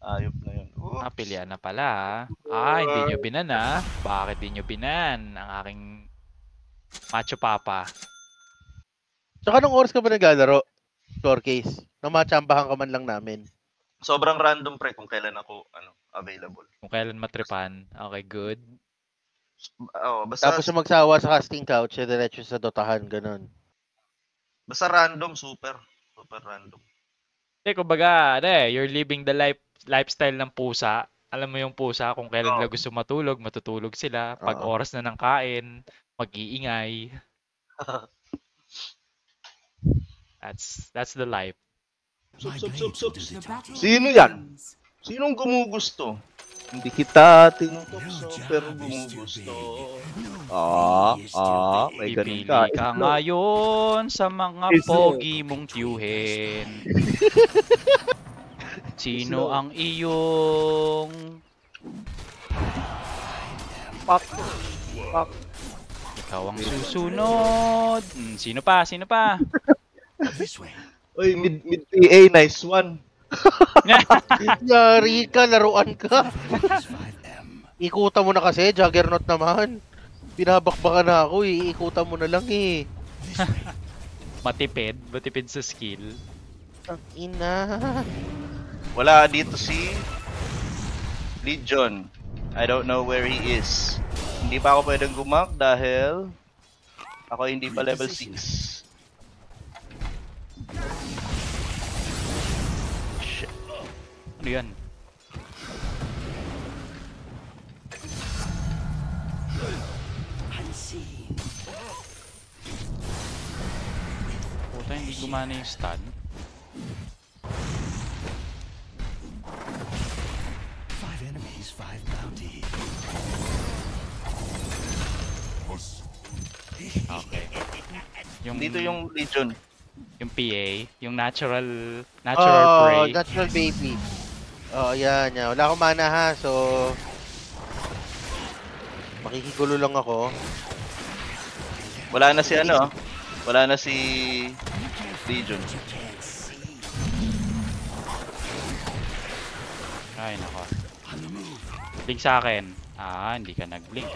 Ayop na yun. Pilihan na pala. Hindi nyo binan Bakit di nyo binan ang aking macho papa? Tsaka nung oras ka ba naglalaro? Floor case. Namatsambahan ka man lang namin. Sobrang random pre kung kailan ako available. Kung kailan matripan. Okay, good. Basta, tapos yung magsawa sa casting couch, diretso sa dotahan, ganun. Basta random, super random. Kumbaga, you're living the lifestyle ng pusa. Alam mo yung pusa, kung kailan nila gusto matulog, matutulog sila. Pag oras na ng kain, mag-iingay. That's the life. Sup. Sino yan? Sinong gumugusto? Hindi kita tinutok pero gumugusto. May ganun ka. Ipili ka ngayon sa mga pogi mong tiyuhin. Sino ang iyong... Pak. Ikaw ang susunod. Sino pa? Oy, mid PA, nice one. Yari ka, laruan ka. Ikutan mo na kasi, Juggernaut naman. Binabakbakan na ako, iikutan mo na lang eh. Matipid sa skill. Ang ina. Wala dito si Legion. I don't know where he is. Hindi pa ako pwedeng gumak dahil ako hindi pa level 6. Shit. Ano yan? Puta, hindi gumana yung stun. Okay. Dito yung Legion. Yung PA, yung natural prey. Natural baby. Yan. Wala akong mana ha, so makikigulo lang ako. Wala na si Wala na si Legion. Ay, nako. Blink sa akin. Hindi ka nag-blink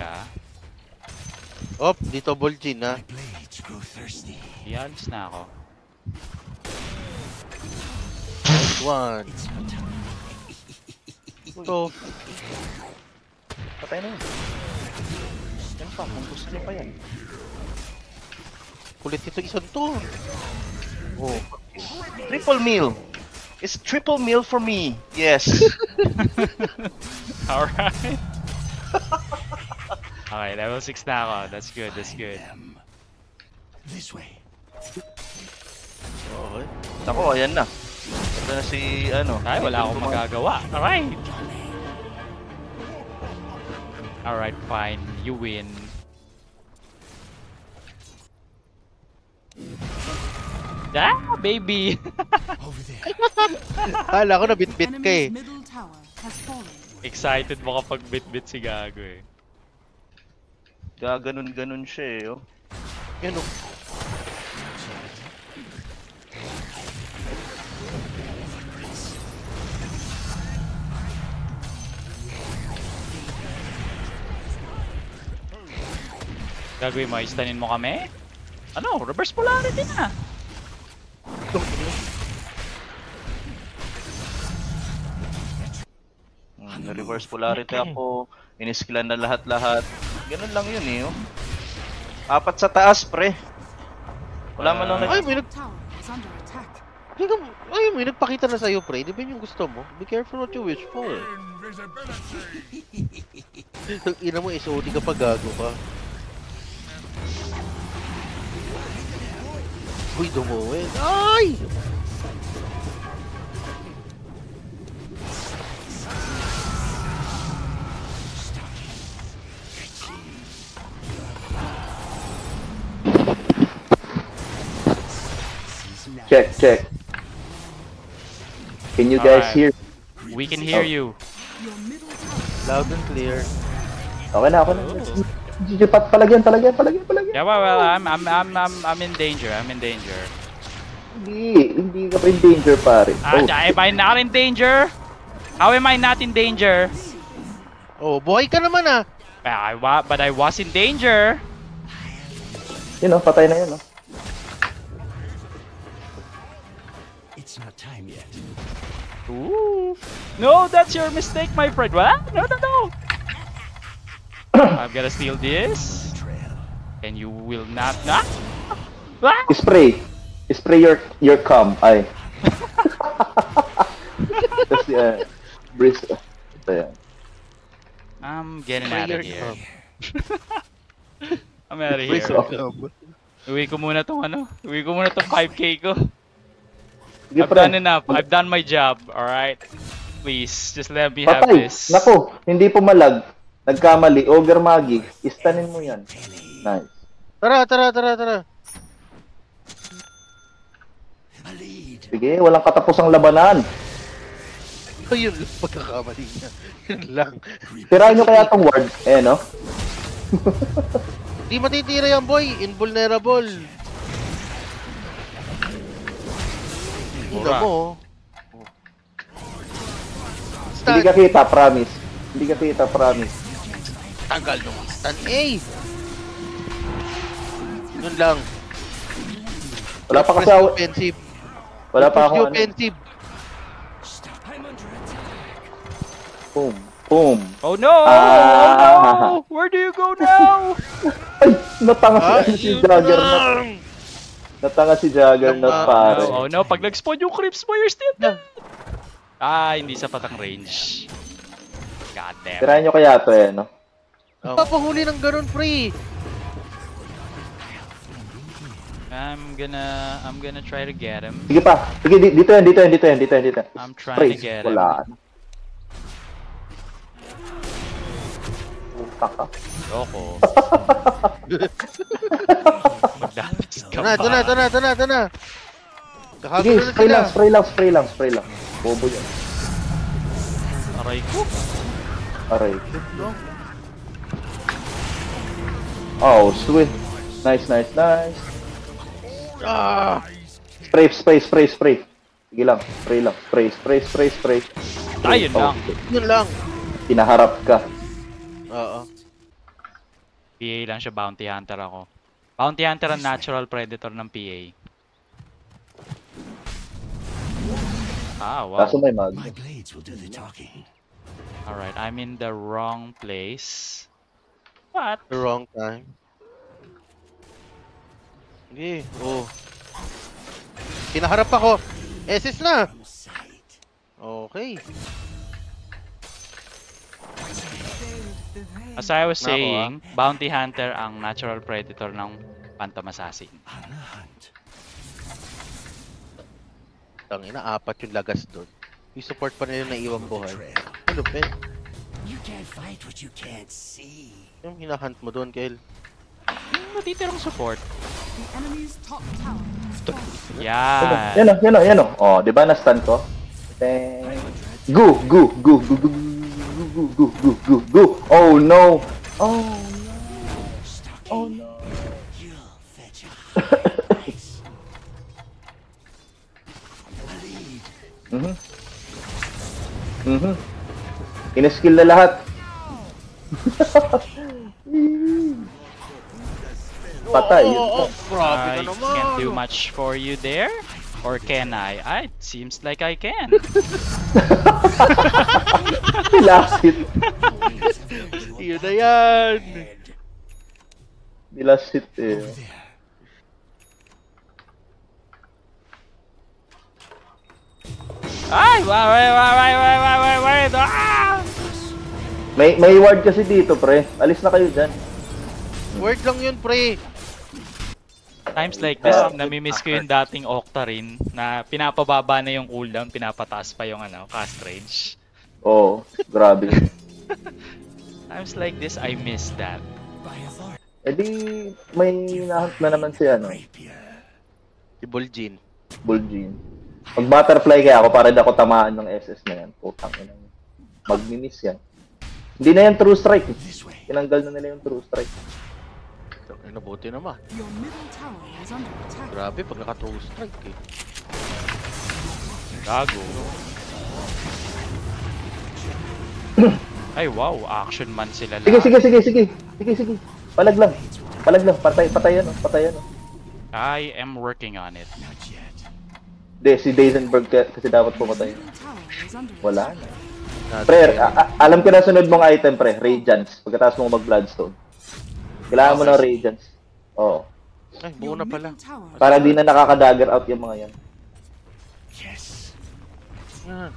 Dito Vol'jin ha. Ialis na ako. One. Ito. Patay na yun. Yan pa, kung gusto niyo pa yan. Kulit ito isang to. Triple meal. It's triple meal for me. Yes. Alright. Okay, level 6 na ako. That's good. This way. Okay. Ako, ayan na. Ito na si Ay, wala akong magagawa. Alright, fine. You win. Baby! Kala ko na bit-bit ka eh. Excited mo kapag bit-bit si Gago eh. Gaganon siya Yan o. Gagawin mo, istanin mo kami? Reverse polarity na! Reverse polarity ako. Inisklan na lahat. Ganun lang yun Apat sa taas, pre. Wala man lang may nagpakita na sa'yo, pre. Di ba yung gusto mo? Be careful what you wish for. Ina mo, SOD ka pa, gago ka. Uy, dumuwi. Ay! Check. Can you guys hear? We can hear you. Loud and clear. Okay na. Palagyan. Yeah, well, I'm in danger. Hindi ka pa in danger, pare. Am I not in danger? How am I not in danger? Oh, buhay ka naman ah. But I was in danger. Yun, oh, patay na yun, oh. It's not time yet. Ooh. No, that's your mistake, my friend. What? No, no, no. I'm gonna steal this. And you will not. Ah! Ah! Spray. Spray your cum. Ay. Tapos, breeze. Ito yan. I'm getting out of here. I'm out of Praise here. God. Uwi ko muna tong 5K ko. Sige, I've done enough. I've done my job. Alright? Please, just let me have Patay. this. Nako, hindi pumalag. Nagkamali. Ogre Magi. Istanin mo yan. Nice. Tara. Sige, walang katapusang labanan. Ayun lang pagkakamali niya. Yun lang. Tirahan nyo kaya tong ward. Eh, no? Di matitira yan, boy. Invulnerable. Tingnan mo. Hindi ka kita, promise. Hindi ka kita, promise. Tanggal nung stun A. Yun lang. Wala pa kasi offensive. Wala pa akong ano. Offensive. Boom. Boom. Oh no! Ah. Oh no! Where do you go now? Ay! Natanga si Juggernaut. Natanga si Juggernaut, pare. Oh no, pag nag-spawn yung creeps mo, you're still dead. Hindi sapat ang range. God damn. Tirahan nyo kaya to, eh, no? Papahuli ng ganun, pre. I'm gonna try to get him. Sige pa. Sige, dito yan. I'm trying to get him. Wala. Taka. Loko. Magdapis ka Ito na. Sige, Kakagulo na sila. spray lang. Bobo yan. Aray ko. Aray. Oh, sweet. Nice. Ah! Spray. Sige lang. Spray. Ayun lang. Yun lang. Pinaharap ka. Oo. PA lang siya, bounty hunter ako. Bounty hunter ang natural predator ng PA. Wow. Kaso may mag. My blades will do the talking. Alright, I'm in the wrong place. What? The wrong time. Sige, Pinaharap ako. SS na. Okay. As I was saying, bounty hunter ang natural predator ng Phantom Assassin. Tangina, 4 yung lagas doon. Yung support pa nila na iwang buhay. Ano, Pen? You can't fight what you can't see. Yung hinahunt mo doon, Kel. Yung natitirang support. The enemy's top tower is falling. Yan. Yan o. Oh, di ba na-stun ko? Go. Oh no. Oh no. You'll fetch a price. Iniskill na lahat. Patay. Grabe ka I naman. can't do much for you there. Or can I? It seems like I can. Last hit. Yun na yan. Last hit eh. Ay! Wait! Ah! May ward kasi dito, pre. Alis na kayo dyan. Word lang yun, pre. Times like this, namimiss ko yung dating Octarine na pinapababa na yung cooldown, pinapataas pa yung cast range. Oo, grabe. Times like this, I miss that. Eh di, may nahunt na naman si Si Bulgin. Bulgin. Pag butterfly kaya ako, para di ako tamaan ng SS na yan. Putang ina. Magminis yan. Hindi na yan true strike. Tinanggal na nila yung true strike. Nabuti naman. Your middle tower is under attack. Grabe, pag naka-true strike eh. Gago. Ay, wow. Action man sila Sige, lahat. sige. Palag lang. Patay ano. I am working on it. Not yet. Hindi, si Dazenberg kasi dapat pumatay. Middle tower is under Wala attack. na. Pre, alam ko na sunod mong item, pre. Radiance. Pagkatapos mo mag-Bloodstone. Kailangan mo ng Radiance. Oo. Ay, buo Your na pala. middle tower Para di na nakaka-dagger out yung mga yan. Yes. Ah,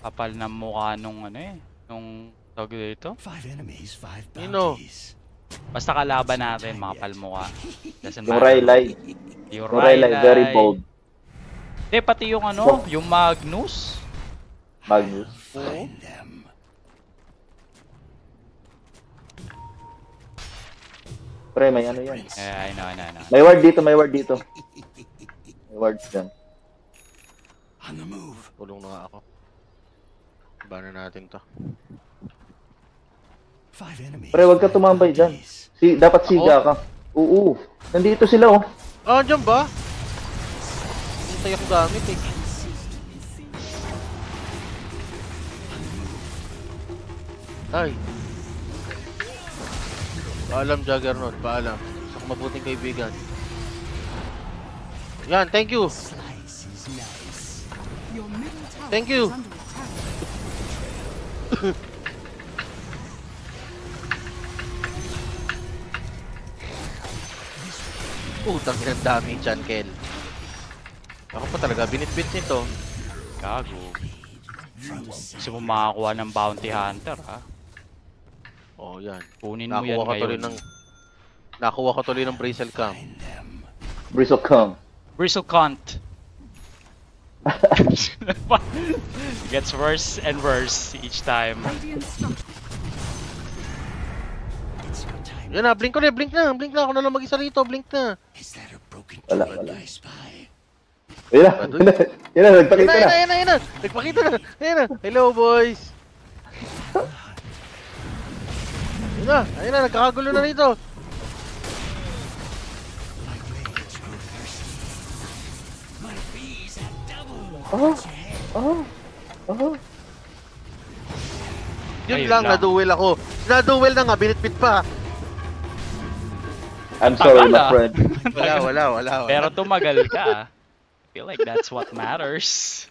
Kapal na mukha nung ano eh. Nung tawag dito. 5 enemies, 5 Nino. bounties. Basta kalaban natin, mga palmukha. Doesn't Yung matter. Rylai. Yung Yung Rylai, very Rylai. bold. Hindi, pati yung ano, yung Magnus. Magnus. Find them. Pre, may ano yan. I know. May ward dito. May wards dyan. On the move. tulong na nga ako. Bana natin to. 5 enemies. Pre, wag ka tumambay dyan. Dapat siga ka. Oo. Nandito sila, oh. Ah, dyan ba? Hintay akong gamit eh. Ay. Paalam, Juggernaut. Paalam. Sa mabuting kaibigan. Yan, thank you. Slice is nice. Your middle tower Thank you. is under attack. Putang ina, dami dyan, Kel. Ako pa talaga, binitbit nito. Gago. Gusto mo makakuha ng bounty hunter, ha? Oh, yan. Kunin mo yan ngayon. Nakuha ko tuloy ng Bristle Cam. Bristle come. Bristle cunt. Gets worse and worse each time. Radiant structure. It's your time. Yan na, blink ko na, blink na. Blink na, ako na lang mag-isa rito, blink na. Is that a broken Wala, token wala. I spy? Yan na, nagpakita na. Yan na. Nagpakita na. Yan na. Hello, boys. Ayun na, nagkakagulo na rito. My blades grow thirsty. My bees have double. Yun Ayun lang, lang. na-duel ako. Na-duel na nga, binitbit pa. I'm sorry, Tagal, my ah. friend. Wala. Pero tumagal ka. I feel like that's what matters.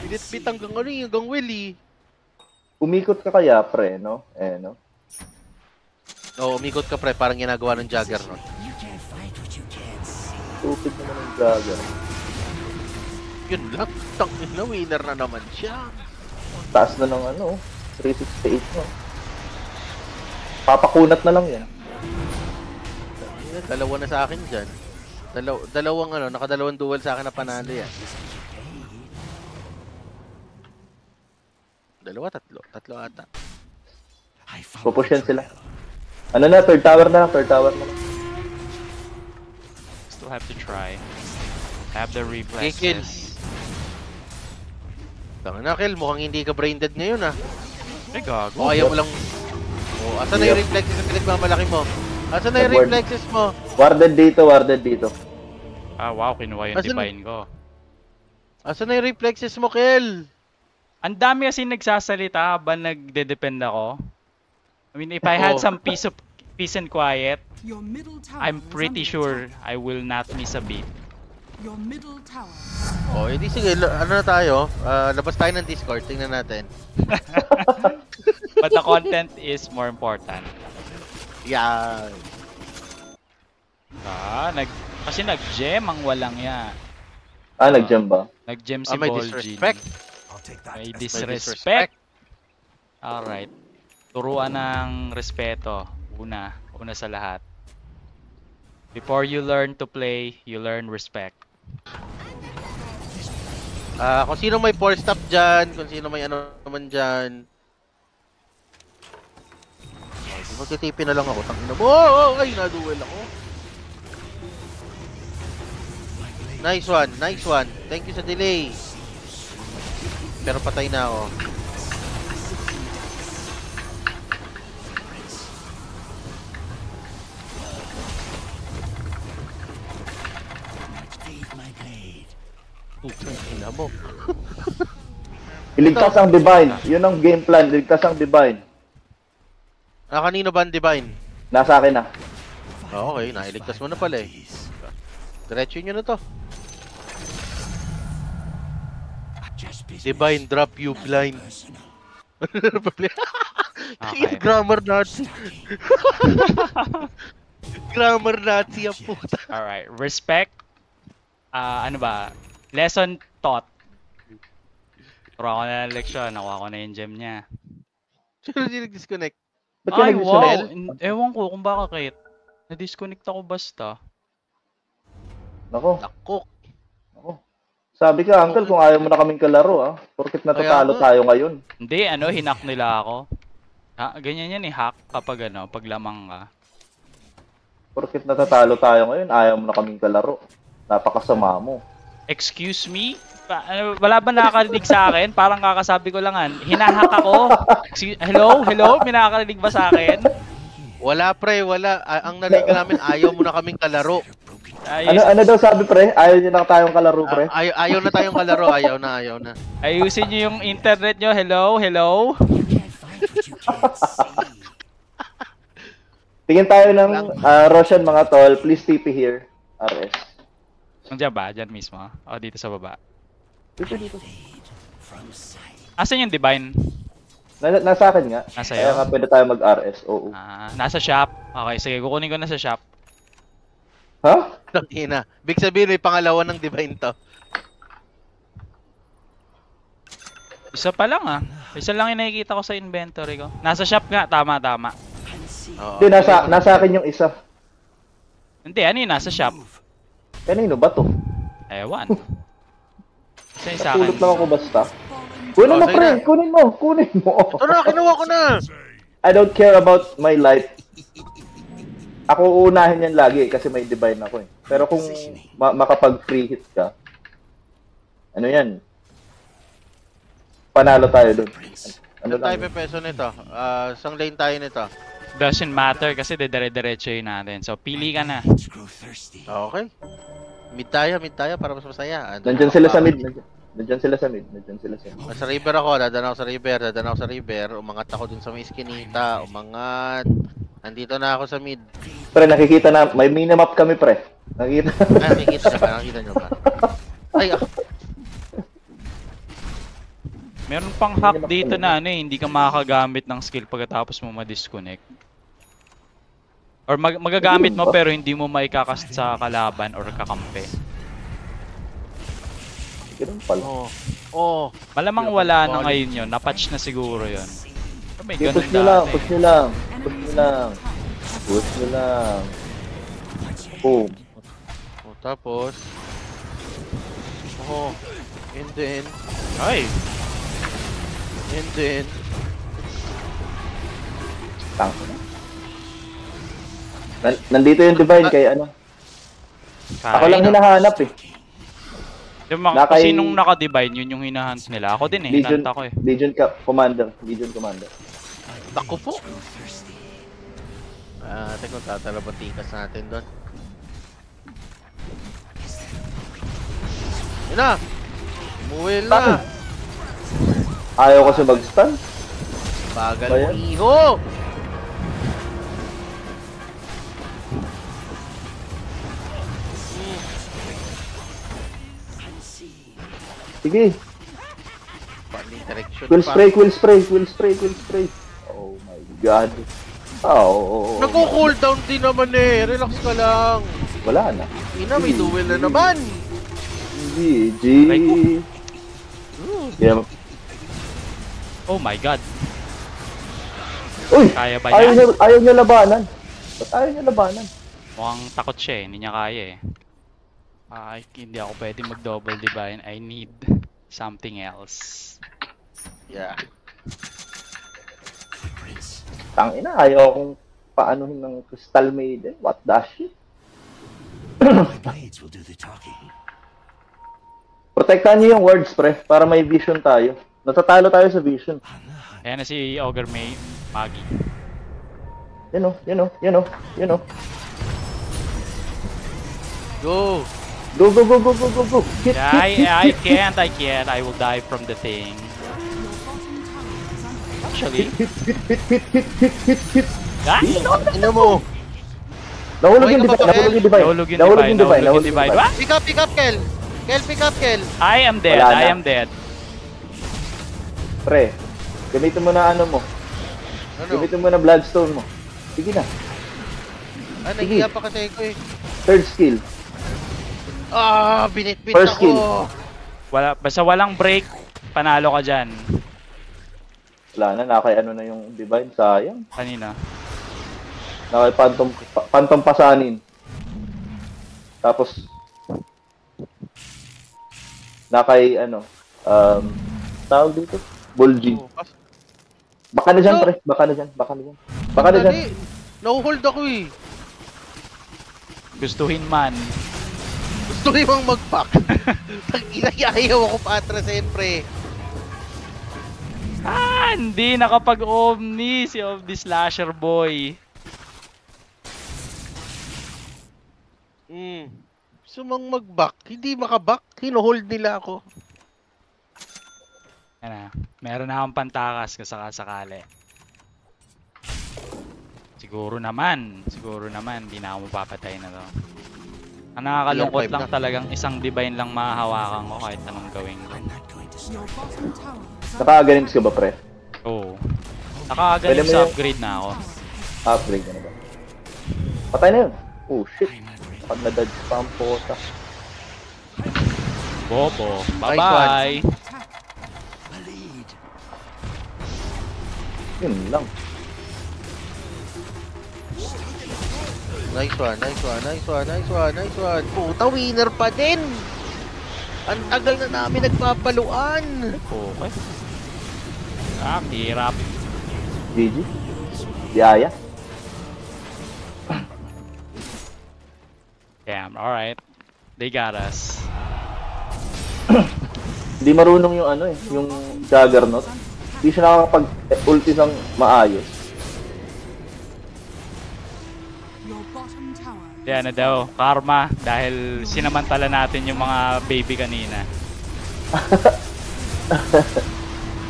Binitbit hanggang ano yung hanggang Willy. Umikot ka kaya, pre, no? No? Oo, umikot ka pre, parang ginagawa ng Juggernaut. You can't fight what you can't see. Stupid naman ang dragon. Yun lang, tangin na, winner na naman siya. Taas na ng 368 no? Papakunat na lang yan. Dalawa na sa akin dyan. Dalawang nakadalawang duel sa akin na panalo yan. Dalawa, tatlo ata. I found Pupush yan the sila. trail. Ano na, third tower na. Still have to try. Have the Kill. reflexes. Tangin na, Kel, mukhang hindi ka brain dead ngayon ah. Ay, gago. O ayaw mo lang. O, asan na yung reflexes na pinagmamalaki mo? Asan na yung Nag-ward. reflexes mo? Warded dito. Ah, wow. Kinuha yung Asan- divine ko. Asan na yung reflexes mo, Kel? Ang dami kasi nagsasalita habang nagde-depend ako. I mean, if I had Oo. some peace and quiet, Your middle tower I'm is pretty under sure attack. I will not miss a beat. Your middle tower. O, edi sige, ano na tayo? Labas tayo ng Discord, tingnan natin. But the content is more important. Yan. Kasi nag-gem ang walang ya. Nag-jump ba? Nag-gem si May Vol'jin. disrespect. I'll take that. May May disrespect. Alright. Turuan ng respeto. Una sa lahat. Before you learn to play, you learn respect. Kung sino may 4-stop dyan, kung sino may ano naman dyan. Magtitipi na lang ako, tangina mo. Ay, naduel ako. Nice one. Thank you sa delay. Pero patay na ako. Feed my blade. Putang ina mo. Iligtas ang Divine. Yun ang game plan. Iligtas ang Divine. Kanino ba ang Divine? Nasa akin na. Okay, nailigtas mo na pala eh. Diretso nyo na to. Divine, drop you blind. Okay. Grammar Nazi. Grammar Nazi ang puta. Alright. Respect. Ano ba? Lesson taught. Turo ako na ng leksyon. Nakuha ko na yung gem niya. Sino di nag-disconnect? Ba't ka Ay, nag-disconnect? wow. Ewan ko kung bakit. Na-disconnect ako basta. Nako. Nako. Nako. Sabi ka, Uncle, kung ayaw mo na kaming kalaro, ah. Porkit natatalo Kaya nga. tayo ngayon. Hindi, hinak nila ako. Ganyan yan hack kapag pag lamang ka. Porkit natatalo tayo ngayon, ayaw mo na kaming kalaro. Napakasama mo. Excuse me? Wala ba nakakarinig sa akin? Parang kakasabi ko lang hinahack ako. Hello? Hello? May nakakarinig ba sa akin? Wala pre, wala. Ang narinig namin, ayaw mo na kaming kalaro. Ano daw sabi, pre? Ayaw niyo na tayong kalaro, pre? Ayaw na tayong kalaro, ayaw na. Ayusin niyo yung internet niyo. Hello? Hello? Tingin tayo ng Roshan, mga tol. Please TP here. RS. Nandiyan ba? Diyan mismo? O dito sa baba? Dito. Asan yung Divine? Nasa akin nga. Nasa Kaya iyo? nga pwede tayo mag-RS. Oo. Nasa shop. Okay, sige. Kukunin ko na sa shop. Ha? Tangina. Big sabihin, may pangalawa ng Divine to. Isa pa lang Isa lang yung nakikita ko sa inventory ko. Nasa shop nga. Tama. Oo. Hindi, nasa akin yung isa. Hindi, ano yung nasa shop? Kanino ba to? Ewan. Isa yung sa akin. Natulog lang ako basta. Kunin mo, sige pre! na. Kunin mo! Ito na, kinuha ko na! I don't care about my life. Ako uunahin yan lagi kasi may divine ako eh. Pero kung makapag free hit ka, ano yan? Panalo tayo dun. Ano Ano tayo lang? peso nito? Sang lane tayo nito? Doesn't matter kasi dire-diretso yun natin. So, pili ka na. Okay. Mid tayo para mas masaya. Nandyan sila sa mid. Nandyan sila sa mid. Sa river ako, dadaan ako sa river. Umangat ako dun sa may iskinita. Umangat. Nandito na ako sa mid. Pre, nakikita na. May minimap kami, pre. Nakikita. Ay, nakikita nyo ba? Ay, Meron pang hack dito na hindi ka makakagamit ng skill pagkatapos mo ma-disconnect. Or magagamit mo pero hindi mo maikakast sa kalaban or kakampi. Ganun pala. Oo. Malamang wala na ngayon yun. Na-patch na siguro yun. Pero may ganun Push nyo lang. dati. Push nyo lang. Boom. Tapos. And then. Ay! Tang. Nandito yung divine kay ano. Ako lang hinahanap eh. Yung mga Nakay- sinong naka-divine, yun yung hinahunt nila. Ako din Legion, hinanta ko eh. Legion Commander. Bako po. Teka, tatalabatikas natin doon. Yun na! Umuwi na! Ayaw kasi mag-stun. Bagal Bayan. mo, iho! Sige. Paling direction Quill pa. spray. Oh my god. Oh. Nagko-cooldown din naman eh. Relax ka lang. Wala na. Ina, may duel na naman. GG. Aray ko. Yeah. Oh my god. Uy! Kaya ba Ayaw niya? niya labanan. Ba't ayaw niya labanan? Mukhang takot siya eh. Hindi niya kaya eh. Ay, hindi ako pwede mag-double divine. I need something else. Yeah. Tangina, ayaw akong paanuhin ng Crystal Maiden. What the shit? Blades will do the talking. Protektahan niyo yung words, pre, para may vision tayo. Natatalo tayo sa vision. Ayan na si Ogre Magi. You know. Go! Go, go, go, go, go, go, go. Hit, Yeah, hit, hit, I hit, can't, I can't. I will die from the thing. Actually, hit, hit, hit, hit, hit, hit, hit. ah! Ino mo. Nahulog Buhay yung ka divine, pa ba, nahulog yung divine. Nahulog yung Nahulog divine, yung divine, nahulog yung divine. What? Pick up, Kel. Kel, pick up, Kel. I am dead, Wala na. I am dead. Pre, gamitin mo na ano mo. Ano? Gamitin mo na bloodstone mo. Sige na. Ah, nahiya pa kasi ako eh. Third skill. Ah, binitbit First ako. kill. Basta walang break, panalo ka dyan. Wala na, nakay ano na yung divine. Sayang. Kanina. Nakay phantom pasanin. Tapos, nakay ano, tawag dito? Bulging. Oh, pas- Baka na dyan, pre. Baka na dyan. Baka na dyan. Baka na dyan. Dali. Nahuhold ako eh. Gustuhin man. Gusto ko yung mag-pack. Ayaw ako pa-atrasin, pre. Ah, hindi nakapag-omni si Omni Slasher Boy. Gusto mong mag-back. Hindi makaback. Hinuhold nila ako. Yan na. Meron na akong pantakas kung sakasakali. Siguro naman, hindi na ako mapapatay na to. Ang nakakalungkot Tier 5 lang na. talagang isang divine lang mahahawakan ko kahit anong gawin ko. I'm not going to stop. Your bottom tower is under Naka-against ka ba, pre? Oo. Pwede Nakakagaling mo sa yung- upgrade na ako. Upgrade ka na ba? Patay na yun. Oh, shit. I'm afraid. Pag na-dodge pa ang pota. Bobo. Nice Bye-bye. attack. A lead. Yun lang. Nice one, nice one, nice one, nice one, nice one. Puta, winner pa din. Ang tagal na namin nagpapaluan. Okay. Ah, hirap. GG. Yaya. Damn, alright. They got us. Hindi marunong yung ano eh, yung Juggernaut. Hindi siya nakakapag-ulti ng maayos. Your bottom tower Yan na daw, karma. Dahil sinamantala natin yung mga baby kanina.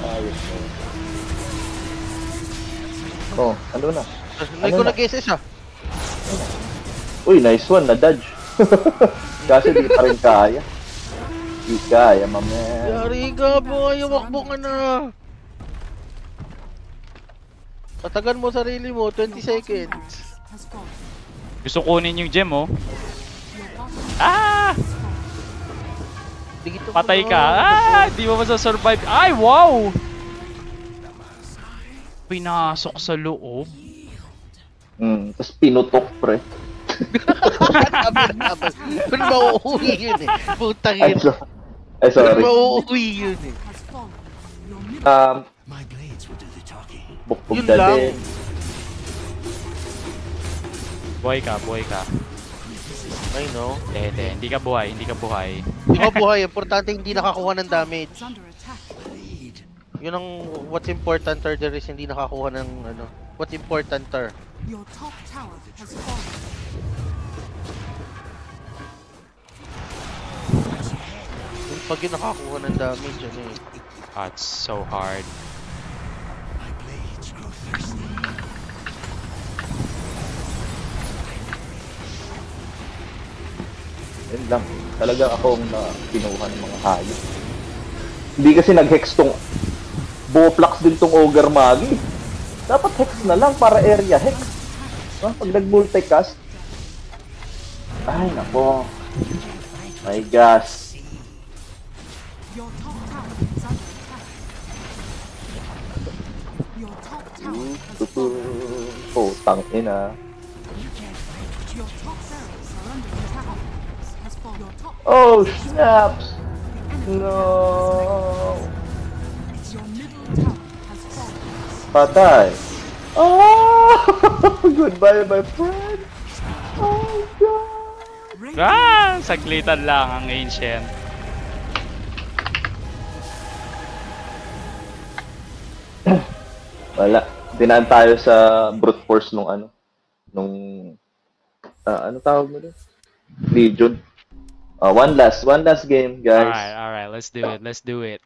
Ayos na. Oh, ano na? Hindi ko nag-SS ah. Uy, nice one, na-dodge. Kasi di pa rin kaya. Di kaya, mamen. Yari ka, boy. Wakbo ka na. Patagan mo sarili mo, 20 seconds. has fallen. Gusto kunin yung gem, oh. Your bottom Ah! Dito Patay ka. Ah! Di mo masasurvive. Ay, wow! Pinasok sa loob. Tapos pinutok, pre. Pero mauuwi yun eh. Putang Ay, yun. ay Pero sorry. mauuwi yun eh. has fallen. Your middle My blades will do the talking. Bukbog Yun na lang. din. Buhay ka, buhay ka. I know. Hindi ka buhay, hindi ka buhay. Hindi ko buhay. Importante hindi nakakuha ng damage. is under attack. Lead. Yun ang what's important there is hindi nakakuha ng ano. What's important there. Your top tower has fallen. Yung pag yun nakakuha ng damage yun eh. That's so hard. My blades grow thirsty. Yun lang. Talaga akong na kinuha ng mga hayop. Hindi kasi nag-hex tong Boflax din tong Ogre Magi. Dapat hex na lang para area hex. Pag nag-multicast. Ay, nako. My gosh. Your top tower is under attack. Your top tower has fallen. Oh, tangina. Your top barracks are under attack. Has fallen. Your top Oh, snaps. No. your middle tower has fallen. Patay. Oh! Goodbye, my friend. Oh, God. Ah! Saglitan lang ang ancient. Wala. Dinaan tayo sa brute force nung ano. Nung... ano tawag mo doon? Legion. One last game, guys. Alright, let's do it.